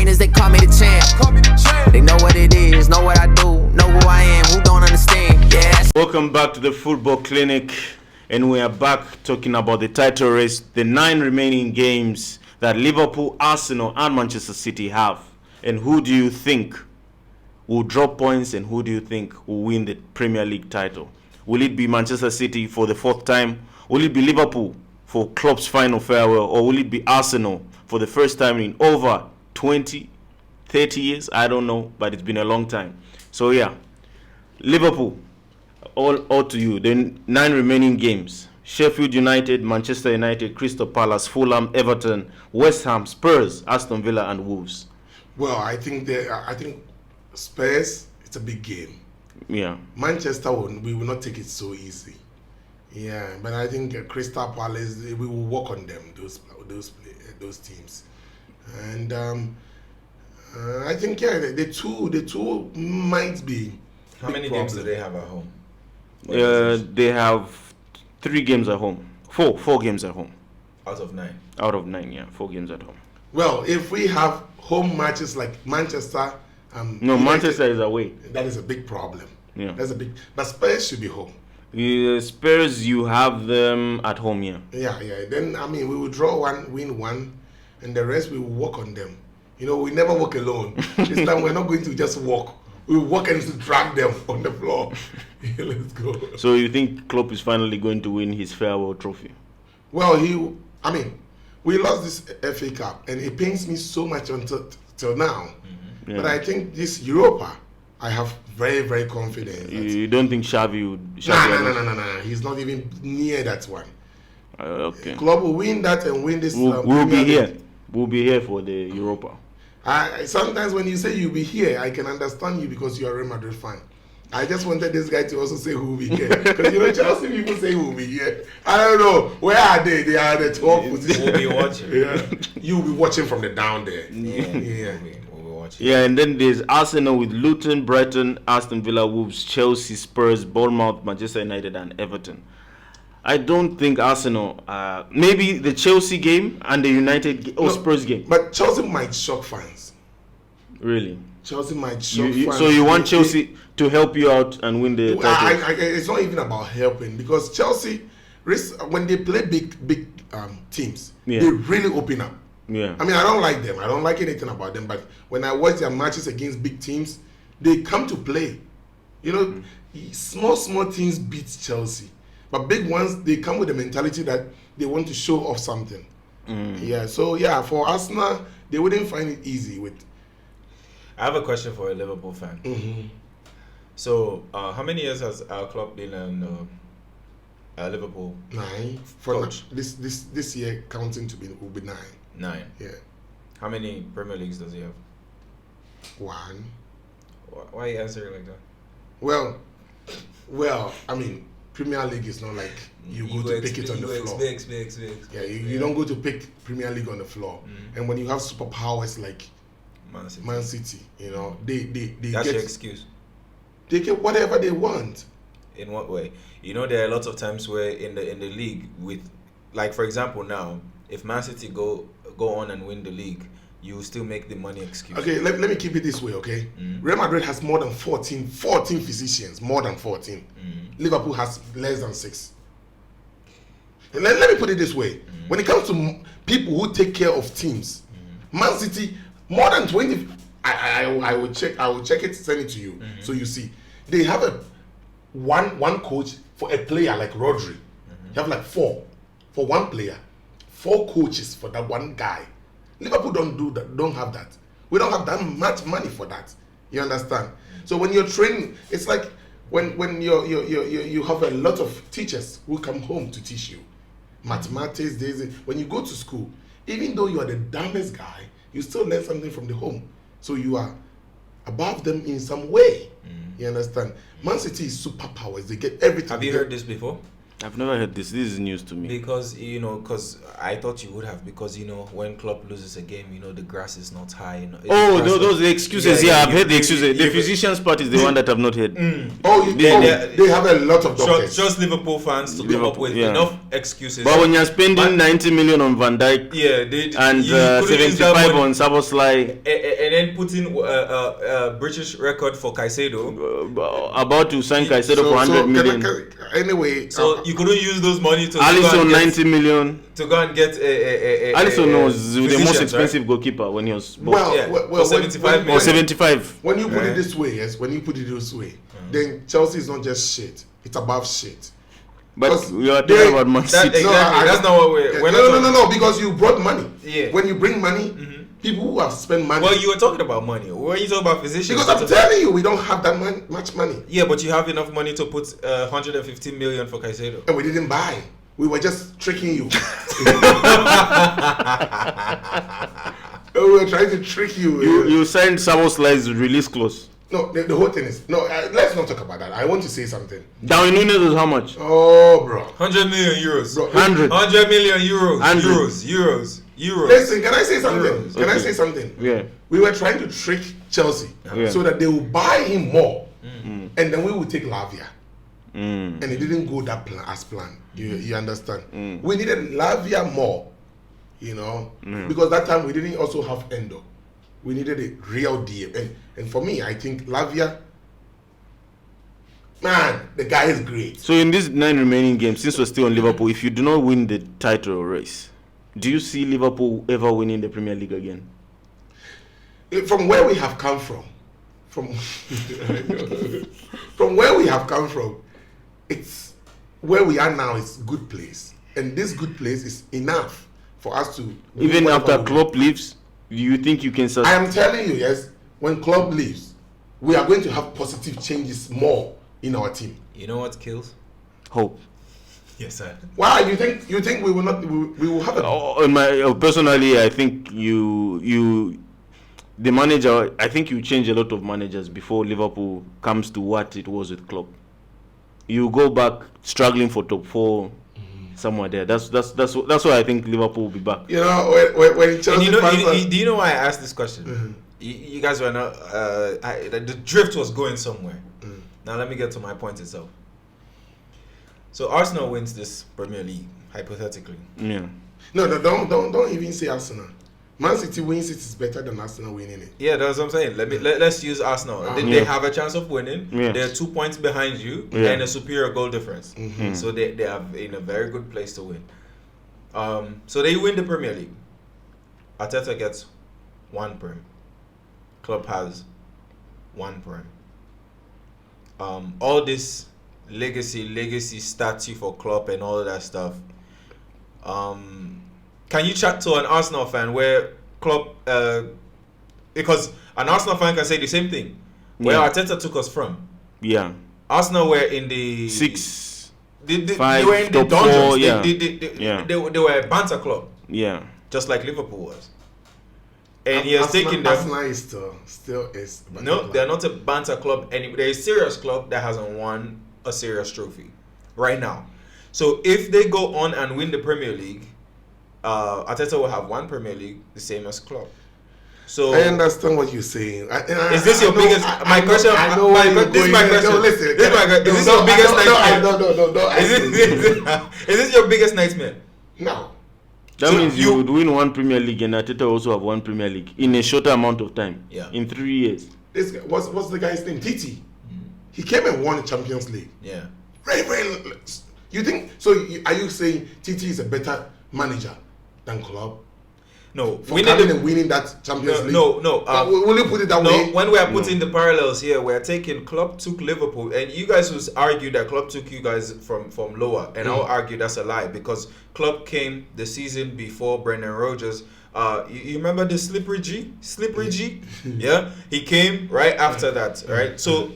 haters, they call me the champ. They know what it is, know what I do, know who I am, who don't understand. Yeah. Welcome back to the Football Clinic, and we are back talking about the title race, the 9 remaining games that Liverpool, Arsenal, and Manchester City have. And who do you think will drop points, and who do you think will win the Premier League title? Will it be Manchester City for the 4th time? Will it be Liverpool for Klopp's final farewell? Or will it be Arsenal for the first time in over 20, 30 years? I don't know, but it's been a long time. So yeah, Liverpool, all to you. The 9 remaining games: Sheffield United, Manchester United, Crystal Palace, Fulham, Everton, West Ham, Spurs, Aston Villa, and Wolves. Well, I think Spurs, it's a big game. Yeah. Manchester, we will not take it so easy. Yeah, but I think Crystal Palace, we will work on them, those teams, and I think the two might be. How many games do they have at home? They have 3 games at home. 4 games at home. Out of 9. Out of 9, yeah, 4 games at home. Well, if we have home matches like Manchester, no, Manchester is away. That is a big problem. Yeah, that's a big. But Spurs should be home. Spurs, you have them at home, yeah. Yeah. Then we will draw 1, win 1, and the rest we will work on them. You know, we never walk alone. This time we're not going to just walk. We will walk and drag them on the floor. Let's go. So you think Klopp is finally going to win his farewell trophy? Well, we lost this FA Cup, and it pains me so much till now. Mm-hmm. Yeah. But I think this Europa, I have very, very confident. You don't think Xavi would? No. He's not even near that one. Okay. Club will win that and win this. We'll be here. We'll be here for the Europa. Sometimes when you say you'll be here, I can understand you because you're a Real Madrid fan. I just wanted this guy to also say who will be here. Because Chelsea people say who will be here. I don't know. Where are they? They are the 12th position. We'll be watching. Yeah. You'll be watching from the down there. Yeah. We'll be watching. Yeah, and then there's Arsenal with Luton, Brighton, Aston Villa, Wolves, Chelsea, Spurs, Bournemouth, Manchester United, and Everton. I don't think Arsenal, maybe the Chelsea game and the United Spurs game. But Chelsea might shock fans. Really? Chelsea might shock fans. So you want Chelsea to help you out and win the title? It's not even about helping, because Chelsea, when they play big teams, they really open up. Yeah. I don't like them. I don't like anything about them. But when I watch their matches against big teams, they come to play. You know, small teams beat Chelsea. But big ones, they come with the mentality that they want to show off something. Yeah, so for Arsenal, they wouldn't find it easy with. I have a question for a Liverpool fan. Mm-hmm. So, how many years has our club been in Liverpool? 9. Coach? This year, counting will be 9. 9. Yeah. How many Premier Leagues does he have? 1. Why are you answering like that? Well, Premier League is not like you go to pick it on the floor. Expect. Yeah, you don't go to pick Premier League on the floor. And when you have superpowers like Man City, you know, they that's your excuse. They get whatever they want. In what way? You know, there are lots of times where in the league with, like for example now, if Man City go on and win the league, you will still make the money excuse. Okay, let me keep it this way, okay? Real Madrid has more than 14 physicians, more than 14. Liverpool has less than 6. And let me put it this way. When it comes to people who take care of teams, Man City, more than 20. I will check it, send it to you. So you see, they have a one coach for a player like Rodri. You have like 4 for one player, 4 coaches for that one guy. Liverpool don't do that. Don't have that. We don't have that much money for that. You understand? So when you're training, it's like when you have a lot of teachers who come home to teach you mathematics. When you go to school, even though you are the dumbest guy, you still learn something from the home. So you are above them in some way. You understand? Man City is superpowers. They get everything. Have you heard this before? I've never heard this. This is news to me. Because because I thought you would have, because when Klopp loses a game, the grass is not high. Oh, those the excuses. Yeah, I've heard the excuses. The yeah, physician's part is the one that I've not heard. They have a lot of doctors. Just Liverpool fans to come up with enough excuses. But when you're spending 90 million on Van Dijk, and 75 on Szoboszlai, and then putting a British record for Caicedo, about to sign Caicedo for 100 million. Anyway, so you couldn't use those money to Alisson 90 million to go and get a Alisson was the most expensive goalkeeper when he was well, 75 million. or 75. When you put it this way, then Chelsea is not just shit; it's above shit. But we are talking about Man City. That's not what we're no, because you brought money. Yeah. When you bring money, people who have spent money. Well, you were talking about money. When you talk about physicians, because I'm telling you, we don't have that much money. Yeah, but you have enough money to put 150 million for Caicedo. And we didn't buy. We were just tricking you. We were trying to trick you. You signed Szoboszlai's release clause. No, the whole thing is let's not talk about that. I want to say something. Darwin Núñez was how much? Oh, bro. 100 million euros. Bro, 100 million euros. 100. Euros. Listen, can I say something? Euros. Can I say something? Yeah. We were trying to trick Chelsea so that they will buy him more, and then we will take Lavia. And it didn't go as planned. You understand? We needed Lavia more, because that time we didn't also have Endo. We needed a real DM. And for me, I think Lavia, man, the guy is great. So in these 9 remaining games, since we're still on Liverpool, if you do not win the title race, do you see Liverpool ever winning the Premier League again? From where we have come from, from where we have come from, it's where we are now is good place. And this good place is enough for us to... Even after Klopp leaves, do you think you can sustain? I am telling you, yes, when Klopp leaves, we are going to have positive changes more in our team. You know what kills? Hope. Yes, sir. Why? You think we will not? We will have a... Personally, I think the manager. I think you change a lot of managers before Liverpool comes to what it was with Klopp. You go back struggling for top 4 somewhere there. That's why I think Liverpool will be back. When Chelsea do you know why I asked this question? You guys were not. The drift was going somewhere. Now let me get to my point itself. So Arsenal wins this Premier League, hypothetically. Yeah. No, don't even say Arsenal. Man City wins it is better than Arsenal winning it. Yeah, that's what I'm saying. Let's use Arsenal. They have a chance of winning. Yeah. They're 2 points behind you and a superior goal difference. So they are in a very good place to win. So they win the Premier League. Arteta gets 1 Prem. Klopp has 1 Prem. All this legacy statue for Klopp and all of that stuff. Can you chat to an Arsenal fan where Klopp, because an Arsenal fan can say the same thing, where Arteta took us from. Yeah. Arsenal were in the 6, they 5, were in the top dungeons. 4, They were a banter club. Yeah. Just like Liverpool was. And he has taken them. Arsenal is still is. No, they're not a banter club anymore. They're a serious club that hasn't won a serious trophy right now. So if they go on and win the Premier League, Arteta will have 1 Premier League, the same as Klopp. So I understand what you're saying. Is this your biggest? My question. I know where you're This is going. my question. No, listen. Is this your biggest nightmare? No. Is this your biggest nightmare? No. That So means you would win 1 Premier League and Arteta also have 1 Premier League in a shorter amount of time. Yeah. In 3 years. This guy, what's the guy's name? Titi. He came and won the Champions League. Yeah. Very. You think so? Are you saying Titi is a better manager than Klopp? No, For winning that Champions League. No. Will you put it that way? When we are putting the parallels here, we are taking Klopp took Liverpool, and you guys will argue that Klopp took you guys from lower, and I'll argue that's a lie because Klopp came the season before Brendan Rodgers. You remember the Slippery G? Yeah, he came right after that, right? So,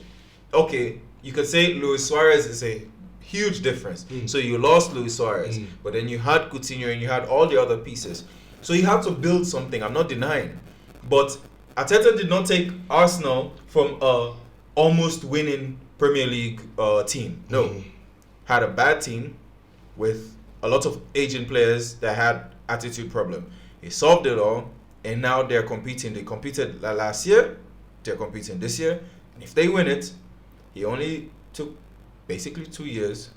okay, you could say Luis Suarez is a huge difference. So you lost Luis Suarez, but then you had Coutinho and you had all the other pieces. So you have to build something. I'm not denying, but Arteta did not take Arsenal from a almost winning Premier League team. No, had a bad team, with a lot of aging players that had attitude problem. He solved it all, and now they're competing. They competed last year, they're competing this year, and if they win it, he only took basically 2 years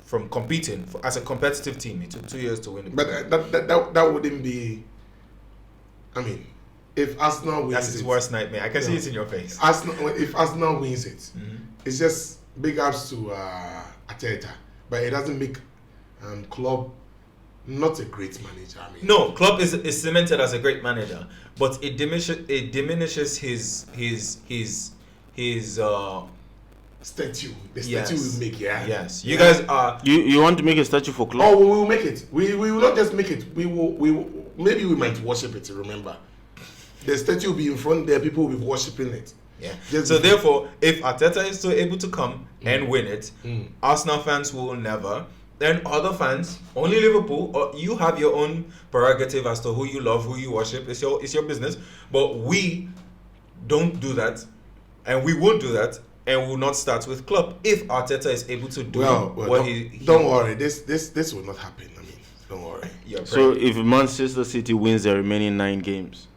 from competing as a competitive team. It took 2 years to win it. But that wouldn't be. I mean, if Arsenal wins, that's his worst nightmare. I can see it in your face. If Arsenal wins it, it's just big ups to Arteta, but it doesn't make Klopp not a great manager. I mean, no, Klopp is cemented as a great manager, but it diminishes his statue. The yes. statue we make, yeah. Yes, you guys are. You want to make a statue for Klopp? Oh, we will make it. We will not just make it. We will. Maybe we might worship it. Remember, the statue will be in front there. People will be worshiping it. Yeah. Just so therefore, if Arteta is still able to come and win it, Arsenal fans will never. Then other fans, only Liverpool, or you have your own prerogative as to who you love, who you worship. It's your business. But we don't do that, and we won't do that, and will not start with Klopp if Arteta is able to do what he don't worry. This will not happen. I mean, don't worry. So if Manchester City wins the remaining 9 games,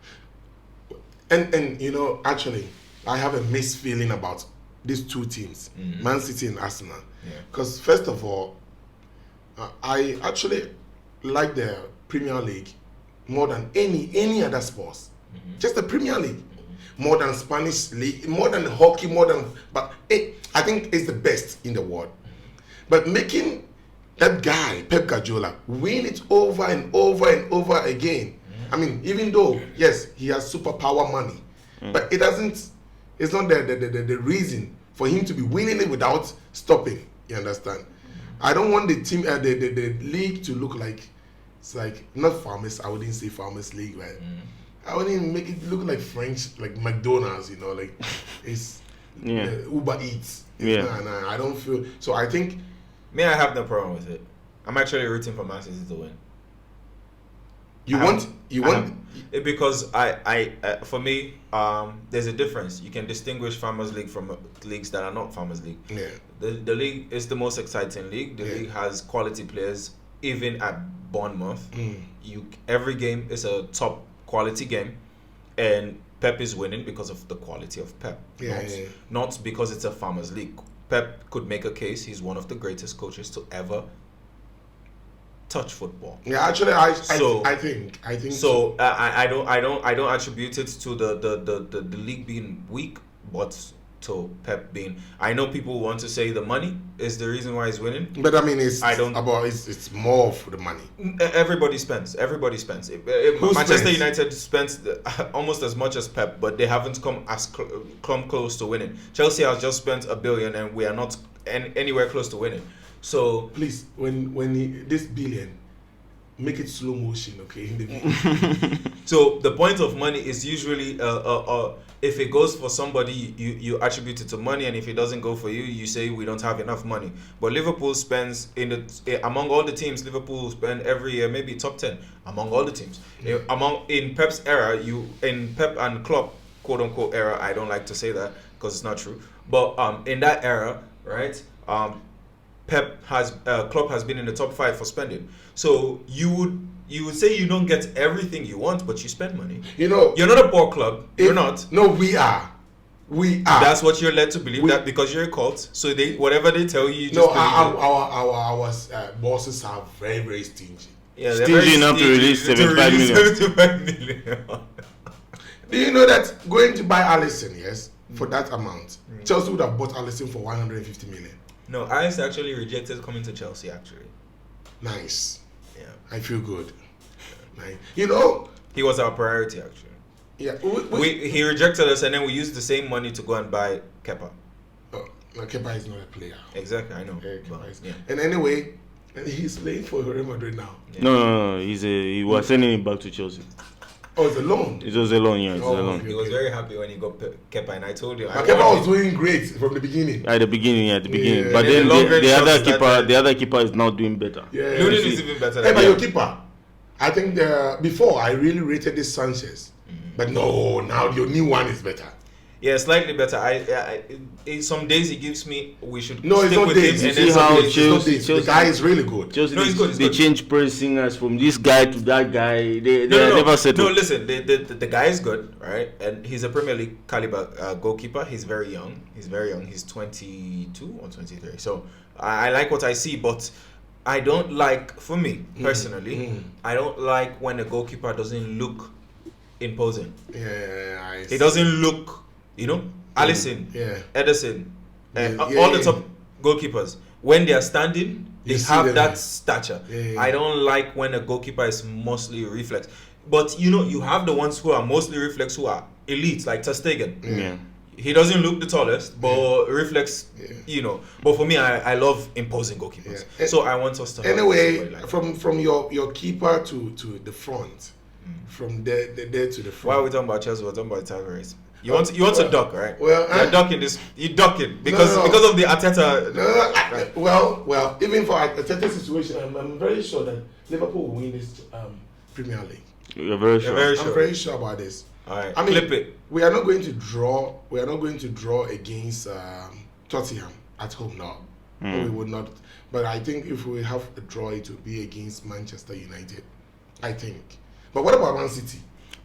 and you know, actually, I have a mixed feeling about these two teams, Man City and Arsenal, because first of all, I actually like the Premier League more than any other sports. Just the Premier League, more than Spanish league, more than hockey, but I think it's the best in the world. But making that guy Pep Guardiola win it over and over and over again. I mean, even though yes, he has superpower money, but it doesn't. It's not the reason for him to be winning it without stopping. You understand? I don't want the team, the league to look like it's like not Farmers. I wouldn't say Farmers League, right? I wouldn't make it look like French, like McDonald's. You know, like it's Uber Eats. Nah, I don't feel so. I think. Me, I have no problem with it. I'm actually rooting for Man City to win. You want because for me, there's a difference. You can distinguish Farmers League from leagues that are not Farmers League. Yeah. The league is the most exciting league. The league has quality players, even at Bournemouth. Every game is a top quality game, and Pep is winning because of the quality of Pep. Not because it's a Farmers League. Pep could make a case. He's one of the greatest coaches to ever touch football. Yeah, actually, I think so. I don't attribute it to the league being weak, but to Pep being. I know people want to say the money is the reason why he's winning, but I mean, it's more for the money. Everybody spends. Manchester United spends almost as much as Pep, but they haven't come close to winning. Chelsea has just spent $1 billion, and we are not anywhere close to winning. So please, when this billion, make it slow motion, okay? So the point of money is usually if it goes for somebody, you attribute it to money, and if it doesn't go for you, you say we don't have enough money. But Liverpool spends among all the teams, Liverpool spend every year maybe top 10 among all the teams. In Pep's era, in Pep and Klopp quote unquote era, I don't like to say that because it's not true. But in that era, right? Klopp has been in the top 5 for spending. So you would say you don't get everything you want, but you spend money. You know, you're not a poor club. You're not. No, we are. That's what you're led to believe, that because you're a cult. So whatever they tell you, just believe our bosses are very, very stingy. Yeah, stingy enough to release 75 million. Do you know that going to buy Alisson, yes, for that amount, Chelsea would have bought Alisson for 150 million. No, Alisson actually rejected coming to Chelsea. Actually, nice. Yeah, I feel good. Nice. You know, he was our priority actually. Yeah, he rejected us, and then we used the same money to go and buy Kepa. Oh, Kepa is not a player. Exactly, I know. Yeah. And anyway, he's playing for Real Madrid now. Yeah. No. He was sending him back to Chelsea. Oh, it's a loan. It was a loan, yeah. He was very happy when he got Kepa, and I told you. But Kepa was doing great from the beginning. At the beginning. Yeah. But then the other keeper is now doing better. Yeah. Lunin is even better. But your keeper, I think before I really rated this Sanchez, but no, now your new one is better. Yeah, slightly better. Some days he gives me. We should No, it's stick not with days. him. You And then see some how days- Chelsea, the guy is really good. Chelsea, No, he's good, he's they good. change praise singers from this guy to that guy. They No, are no, never no. settled. No, listen. The guy is good, right? And he's a Premier League caliber goalkeeper. He's very young. He's 22 or 23. So I like what I see, but I don't like, for me personally, I don't like when a goalkeeper doesn't look imposing. Yeah, It doesn't look, Alisson, Yeah. Ederson, and Yeah, all the yeah. top goalkeepers, when they are standing, they You see have them, that yeah. stature. Yeah. I don't like when a goalkeeper is mostly reflex. But you have the ones who are mostly reflex who are elite, like Ter Stegen. Yeah. He doesn't look the tallest, but reflex, Yeah. But for me, I love imposing goalkeepers. Yeah. So I want us to have Anyway, somebody like that. from your keeper to the front, from there to the front. Why are we talking about Chelsea? We're talking about title race. You want to duck, right? Well, you're ducking this. You ducking because No. because of the Arteta. Well, even for a certain situation, I'm very sure that Liverpool will win this Premier League. You're very sure. very I'm sure. very sure about this. All right, I mean, clip it. we are not going to draw. We are not going to draw against Tottenham at home now. We would not. But I think if we have a draw, it will be against Manchester United. I think. But what about Man City?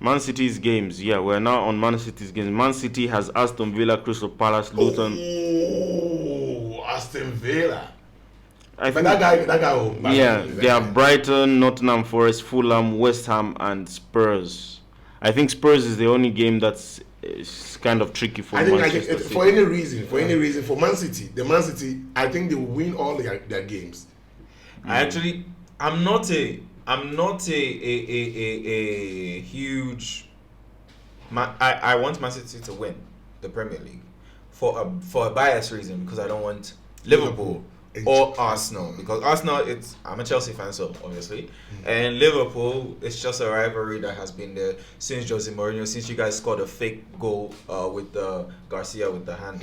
Man City's games. Yeah, we're now on Man City's games. Man City has Aston Villa, Crystal Palace, Luton. Oh, Aston Villa. I But think, that guy. Oh, yeah, they have Brighton, Nottingham Forest, Fulham, West Ham, and Spurs. I think Spurs is the only game that's kind of tricky for I think Manchester City. for any reason, for Man City, I think they will win all their games. I'm not a huge. I want Man City to win the Premier League for a biased reason, because I don't want Liverpool or Arsenal, because Arsenal, I'm a Chelsea fan, so obviously, and Liverpool, it's just a rivalry that has been there since Jose Mourinho, since you guys scored a fake goal with Garcia with the hand.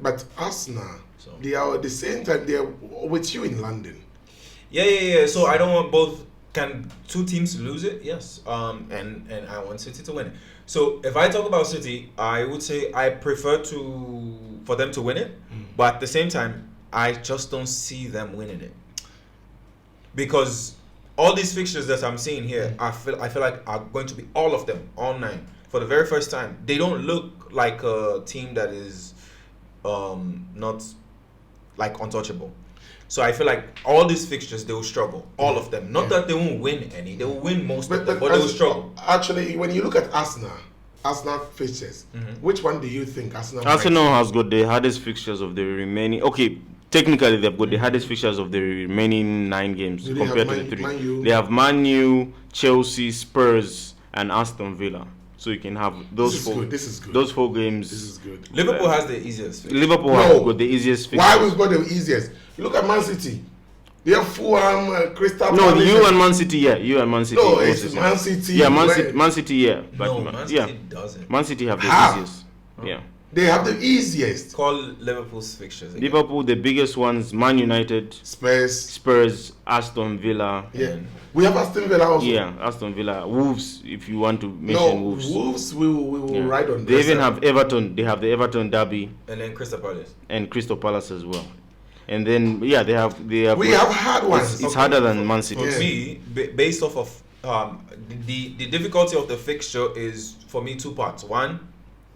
But Arsenal, So. they are at the same time they are with you in London. Yeah. So I don't want both. Can two teams lose it? Yes. And I want City to win it. So if I talk about City, I would say I prefer for them to win it, but at the same time, I just don't see them winning it, because all these fixtures that I'm seeing here, I feel like are going to be all of them, all 9, for the very first time. They don't look like a team that is not like untouchable. So I feel like all these fixtures, they will struggle, all of them. Not that they won't win any, they will win most of them, but they will struggle. Actually, when you look at Arsenal fixtures, which one do you think Arsenal? Arsenal has got the hardest fixtures of the remaining. Okay, technically they've got the hardest fixtures of the remaining 9 games Do they compared have to the 3. Man U? They have Man U, Chelsea, Spurs, and Aston Villa. So you can have those This is 4. good. This is good. Those 4 games. This is good. Liverpool has the easiest fixture. Liverpool No. have got the easiest fixtures. Why we've got the easiest? Look at Man City. They have Fulham, Crystal No, Palace. you and Man City, yeah. You and Man City. No, most it's of the Man time. City. Yeah, Man where- City, Man City, yeah. But No, Man City yeah, doesn't. Man City have the How? easiest. Yeah. They have the easiest. Call Liverpool's fixtures again. Liverpool, the biggest ones: Man United, Spurs. Spurs, Aston Villa. Yeah. We have Aston Villa also. Yeah, Aston Villa, Wolves. If you want to mention No, Wolves, Wolves we will Yeah. ride on. They this even side. have Everton. They have the Everton derby And then Crystal Palace. and Crystal Palace as well. And then yeah, they have. We have hard ones. It's harder than Man For City. Yeah. me, based off of the difficulty of the fixture is, for me, 2 parts. One,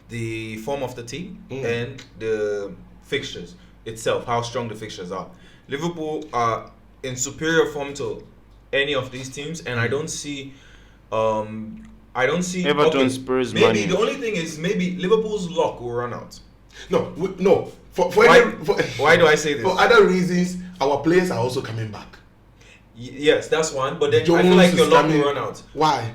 the form of the team, and the fixtures itself, how strong the fixtures are. Liverpool are in superior form to any of these teams, and I don't see Everton, Spurs, maybe Man U. the only thing is maybe Liverpool's luck will run out. No. For Why do I say this? For other reasons, our players are also coming back. Yes, that's one, but then I Jones feel like your is luck coming. will run out. Why?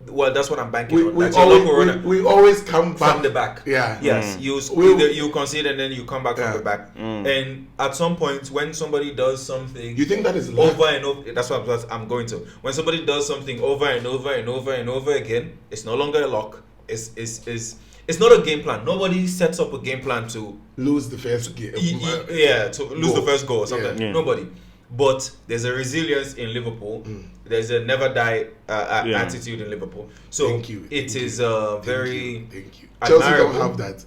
Well, that's what I'm banking We, on. we, That your luck will run always, out. we always come back From the back. Yeah. Yes, We- you concede and then you come back Yeah. from the back. And at some point, when somebody does something You think that is luck? over and over, that's what I'm going to. When somebody does something over and over and over and over again, it's no longer a luck. It's not a game plan. Nobody sets up a game plan to Lose the first game. to lose Goal. the first goal or something. Yeah. Nobody. but there's a resilience in Liverpool. There's a never die attitude in Liverpool. So Thank you. it Thank is you. very Thank you. Chelsea admirable. don't have that.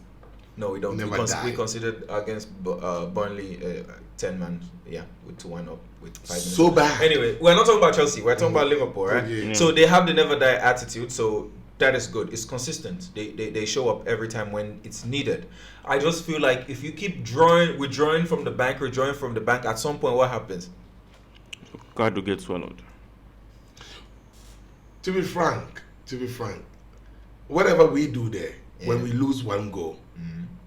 No, we don't. Never die. We considered against Burnley 10 man, with 2-1 up with 5 minutes. So bad. Anyway, we're not talking about Chelsea. We're talking about Liverpool, right? Yeah. So they have the never die attitude. So that is good. It's consistent. They show up every time when it's needed. I just feel like if you keep withdrawing from the bank, at some point, what happens? Card to get swallowed. To be frank, whatever we do there, when we lose one goal,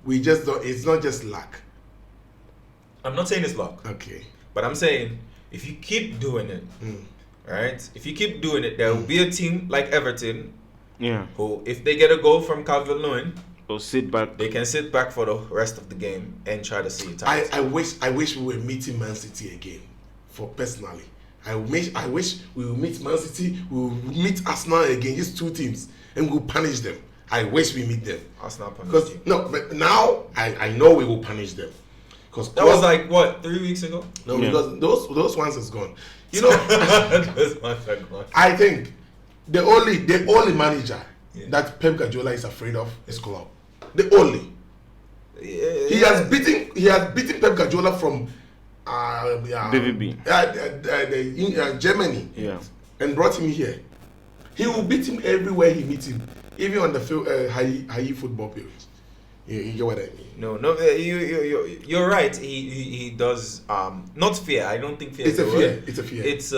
we just don't. It's not just luck. I'm not saying it's luck. Okay. But I'm saying if you keep doing it, right? If you keep doing it, there will be a team like Everton who, if they get a goal from Calvert-Lewin, or sit back. they can sit back for the rest of the game and try to see it out. I wish we were meeting Man City again. For personally, I wish we will meet Man City. We will meet Arsenal again. Just two teams, and we'll punish them. I wish we meet them. Arsenal punish Because you. no, but now I know we will punish them. Because That was like what, 3 weeks ago? no, Yeah. because those ones is gone. You know, Those ones are gone. I think the only manager that Pep Guardiola is afraid of is Klopp. The only. He has beaten Pep Guardiola from BVB. Germany, Yeah. and brought him here. He will beat him everywhere he meets him, even on the field, high football pitch. You get what I mean? No, you're right. He does not fear. I don't think fear. It's is a the fear. word. It's a fear. It's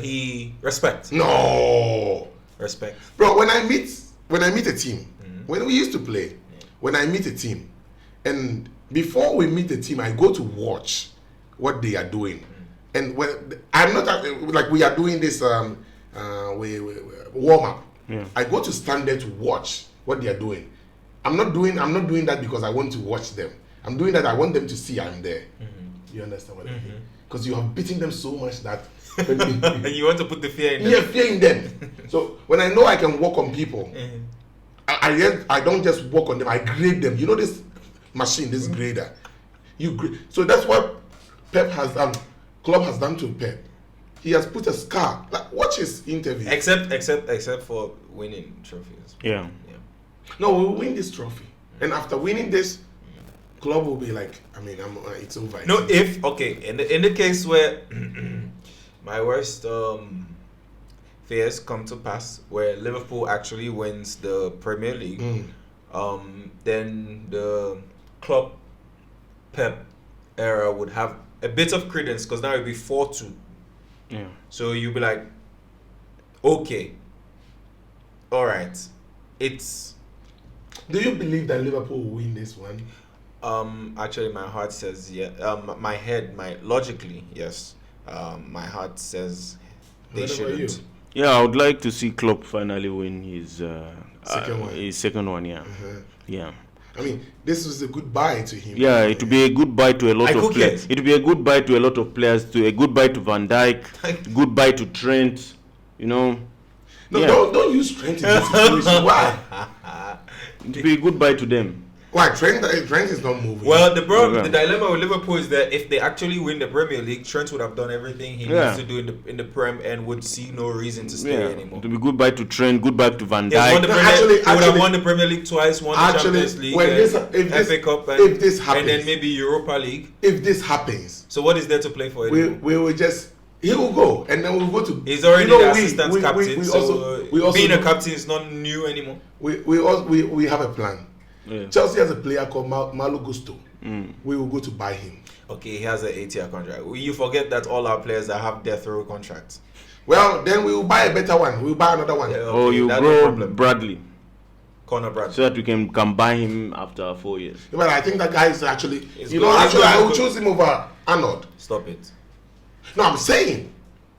he respect. No, Respect. bro. When I meet a team, when we used to play, when I meet a team, and before we meet the team, I go to watch what they are doing, and when I'm not like we are doing this we warm up. Yeah. I go to stand there to watch what they are doing. I'm not doing that because I want to watch them. I'm doing that I want them to see I'm there. You understand what I mean? Because you have beaten them so much that You want to put the fear in them. yeah, fear in them. So when I know I can walk on people, I don't just walk on them. I grade them. You know this machine, this grader. So that's what Pep has done. Klopp has done to Pep. He has put a scar. Like, watch his interview. Except for winning trophies. Yeah. No, we'll win this trophy, and after winning this, Klopp will be like, it's over. No, in the case where my worst fears come to pass, where Liverpool actually wins the Premier League, then the Klopp Pep era would have a bit of credence, because now it'd be 4-2. Yeah. So you'd be like, okay, all right, it's. Do you believe that Liverpool will win this one? Actually, my heart says yeah. Logically, yes. My heart says they What about shouldn't. you? Yeah, I would like to see Klopp finally win his Second one. His second one, yeah. Yeah. This was a goodbye to him. Yeah, it would be a goodbye to a lot I of cook players. it. It would be a goodbye to a lot of players, to a goodbye to Van Dijk, goodbye to Trent, you know. No, Yeah. don't use Trent in this situation. Why? It would be a goodbye to them. Why? Trent is not moving. Well, the problem, Okay. the dilemma with Liverpool is that if they actually win the Premier League, Trent would have done everything he Yeah. needs to do in the Prem and would see no reason to stay Yeah. anymore. It would be goodbye to Trent, goodbye to Van He has won the Dijk. No, Premier, he would have actually- won the Premier League twice, won the Actually, Champions League, when this- FA Cup, if this and happens- then maybe Europa League. if this happens, So what is there to play for? we anymore? will just he will go, and then we'll go to. He's already you know, the we- assistant we- captain, we so also being a know- captain is not new anymore. we have a plan. Yeah. Chelsea has a player called Malo Gusto. We will go to buy him. Okay, he has an 8-year contract. You forget that all our players that have death row contracts. Well, then we will buy a better one. We will buy another one. Yeah. Or Okay, you that's no grow problem. Bradley, Conor Bradley. so that we can combine him after 4 years. But I think that guy is actually, He's you good. know, He's actually good. I will He's good. choose him over Arnold. Stop it. No, I'm saying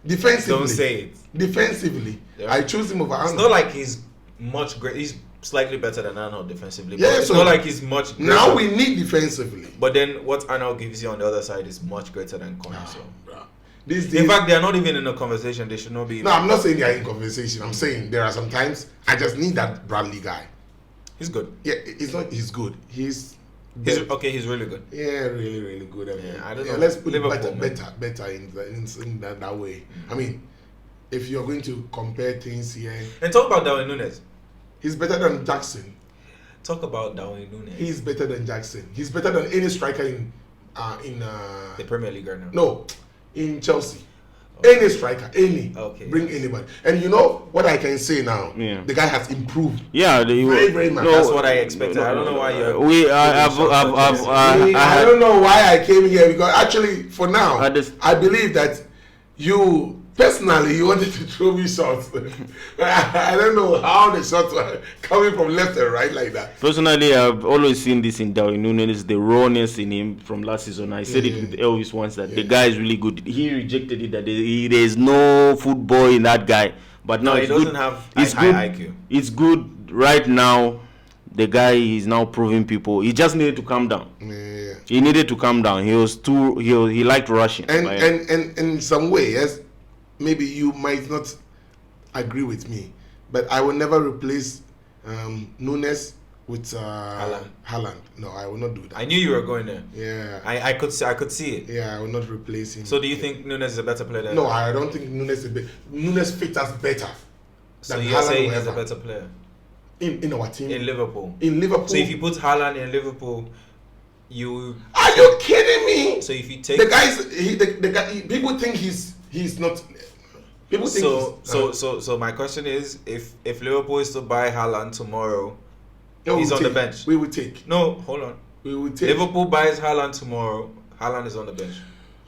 defensively. Don't say it. Defensively, Yeah. I choose him over Arnold. It's not like he's much great. He's slightly better than Arnold defensively. Yeah, but it's so not like he's much greater. now we need defensively. But then what Arnold gives you on the other side is much greater than Conor. So. Bruh. These days, In fact, they are not even in a conversation. They should not be. no, I'm not saying they are in conversation. I'm saying there are some times I just need that Bradley guy. He's good. Yeah, he's not. He's good. He's really good. Yeah, really, really good. I mean, I don't know. Let's put Liverpool, it better in that way. I mean, if you're going to compare things here, And talk about Darwin Núñez. he's better than Jackson. Talk about Darwin Núñez. He's better than Jackson. He's better than any striker in the Premier League right now. no, in Chelsea. Okay. Any striker, Okay. bring anybody. And you know what I can say now? Yeah. The guy has improved. Yeah, Very, very much. That's what I expected. I don't know why you're. I don't know why I came here because actually, for now, I believe that you personally you wanted to throw me shots. I don't know how the shots were coming from left and right like that. Personally, I've always seen this in Darwin Núñez, the rawness in him from last season. I said it with Elvis once that the guy is really good. He rejected it that there is no football in that guy. But now he doesn't have high IQ. It's good right now. The guy is now proving people. He just needed to calm down. Yeah. He needed to calm down. He was too. He liked rushing. And in some way, yes, maybe you might not agree with me, but I will never replace Núñez with Haaland. No, I will not do that. I knew you were going there. Yeah. I could see it. Yeah, I will not replace him. So do you think Núñez is a better player than? No, I don't think Núñez fits us better. So than you're Haaland saying will he's a ever. better player in our team in Liverpool. In Liverpool. So if you put Haaland in Liverpool, you. Are you kidding me? So if you take the guy, people think he's not. People think so my question is, if Liverpool is to buy Haaland tomorrow, no, he's on the bench. We will take. No, hold on. We will take. Liverpool buys Haaland tomorrow. Haaland is on the bench.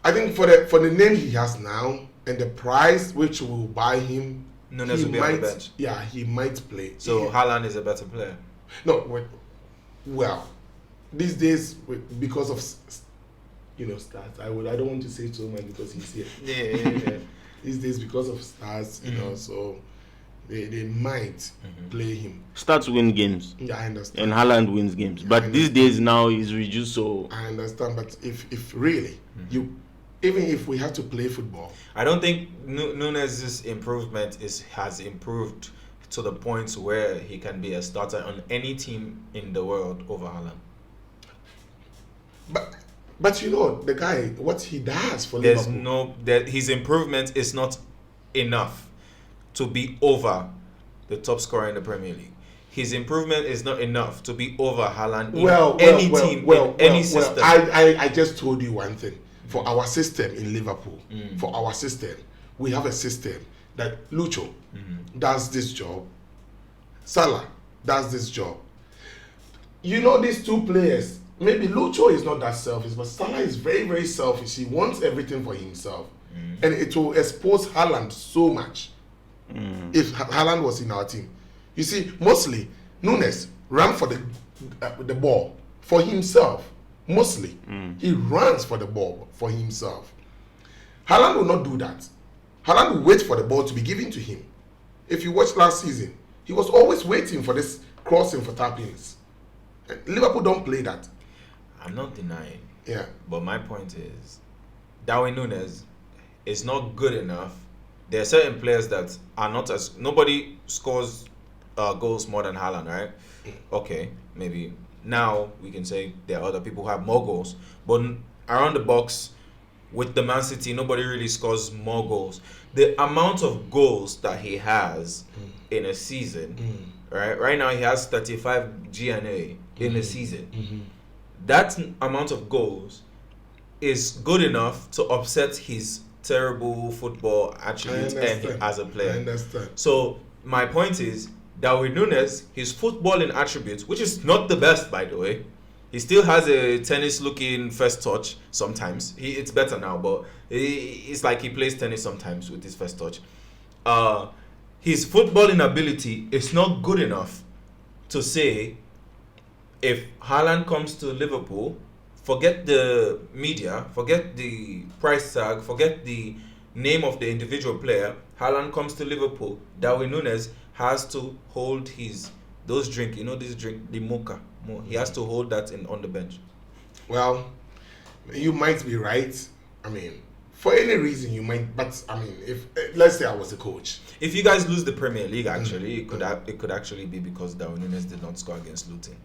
I think for the name he has now and the price which will buy him, Núñez will be on the bench. Yeah, he might play. So Haaland is a better player. No, well, these days because of stats, I don't want to say too much because he's here. Yeah. These days because of stats, so they might play him. Stats win games. Yeah, I understand. And Haaland wins games. But these days now he's reduced, so I understand. But if really even if we have to play football, I don't think Núñez's improvement has improved to the point where he can be a starter on any team in the world over Haaland. But the guy, what he does for Liverpool. His improvement is not enough to be over the top scorer in the Premier League. His improvement is not enough to be over Haaland in any team, in any system. I just told you one thing. For our system in Liverpool, we have a system that Lucho does this job, Salah does this job. These two players, maybe Lucho is not that selfish, but Salah is very, very selfish. He wants everything for himself. And it will expose Haaland so much if Haaland was in our team. You see, mostly, Núñez ran for the ball for himself. Mostly, he runs for the ball for himself. Haaland will not do that. Haaland will wait for the ball to be given to him. If you watch last season, he was always waiting for this crossing for tap-ins. Liverpool don't play that. I'm not denying. Yeah. But my point is, Darwin Núñez is not good enough. There are certain players that are not as... Nobody scores goals more than Haaland, right? Okay, maybe... Now we can say there are other people who have more goals, but around the box with the Man City, nobody really scores more goals. The amount of goals that he has in a season, right now he has 35 GNA in a season. That amount of goals is good enough to upset his terrible football attributes as a player. I understand. So my point is, Darwin Núñez, his footballing attributes, which is not the best, by the way, he still has a tennis-looking first touch sometimes. It's better now, but it's like he plays tennis sometimes with his first touch. His footballing ability is not good enough to say, if Haaland comes to Liverpool, forget the media, forget the price tag, forget the name of the individual player, Haaland comes to Liverpool, Darwin Núñez has to hold those drink, this drink, the mocha. He has to hold that on the bench. Well, you might be right. I mean, for any reason you might, but I mean, if let's say I was a coach. If you guys lose the Premier League, actually, it could actually be because Darwin Núñez did not score against Luton.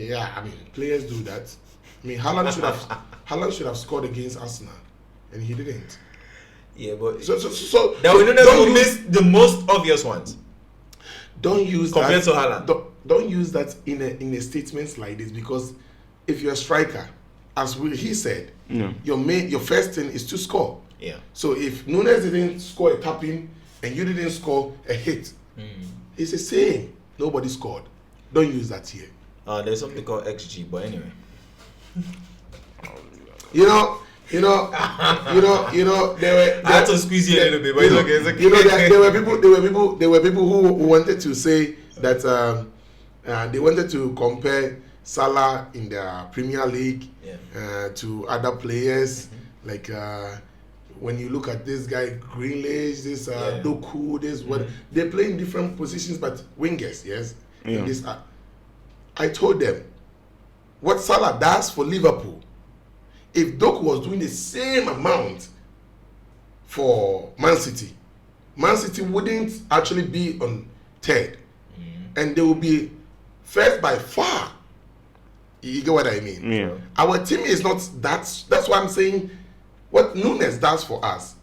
Yeah, I mean, players do that. I mean, Haaland should have scored against Arsenal, and he didn't. Yeah, but So Darwin Núñez don't will use- miss the most obvious ones. Don't use Compared that, to Haaland. Don't use that in a statements like this, because if you're a striker, as he said, your first thing is to score. Yeah. So if Núñez didn't score a tap-in and you didn't score a hit, it's the same. Nobody scored. Don't use that here. There's something called XG, but anyway. You know. There were. I had to squeeze you a little bit, but it's okay. It's okay. You know, there were people who wanted to say that they wanted to compare Salah in the Premier League to other players. Like when you look at this guy Grealish, this Doku, this what they play in different positions, but wingers, yes. Yeah. In this, I told them what Salah does for Liverpool. If Doku was doing the same amount for Man City wouldn't actually be on third, and they will be first by far. You get what I mean? Yeah. Our team is not that. That's why I'm saying what Núñez does for us.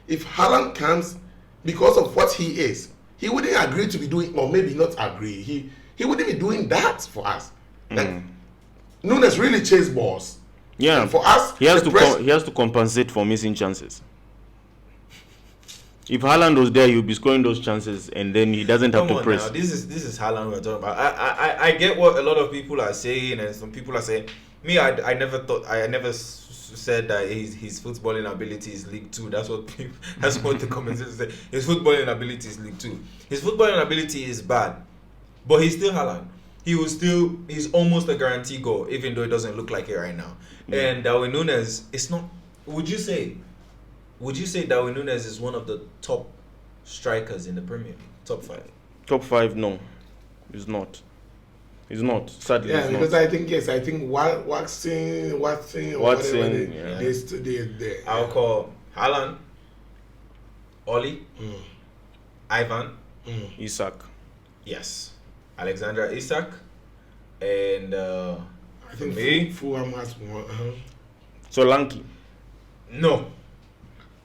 If Haaland comes, because of what he is, he wouldn't agree to be doing, or maybe not agree. He wouldn't be doing that for us. Like Núñez really chase balls. Yeah. And for us, he has to compensate for missing chances. If Haaland was there, he'll be scoring those chances, and then he doesn't have to press. Now. This is Haaland we're talking about. I get what a lot of people are saying, and some people are saying. Me, I never said that his footballing ability is League 2. That's what the commentators say. His footballing ability is League 2. His footballing ability is bad, but he's still Haaland. He's almost a guaranteed goal, even though it doesn't look like it right now. And Darwin Núñez, it's not. Would you say Darwin Núñez is one of the top strikers in the Premier League? Top 5? Top 5, no, he's not. He's not. Sadly, Yeah, he's because not. I think Watson, Watson, yeah. they I'll call Haaland, Oli, Ivan, Isak. yes, Alexander Isak, and I think me, Fulham has one. Solanke. no.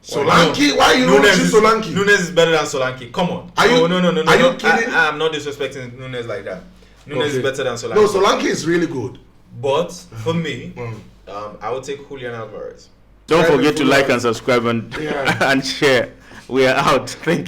Solanke, why you don't choose Solanke? Núñez is better than Solanke. Come on. Are you- No. are you kidding? I'm not disrespecting Núñez like that. Núñez is better than Solanke. No, Solanke is really good. But for me, I would take Julian Alvarez. Don't Private forget to Fulham. like and subscribe and Yeah. and share. We are out. Thank you.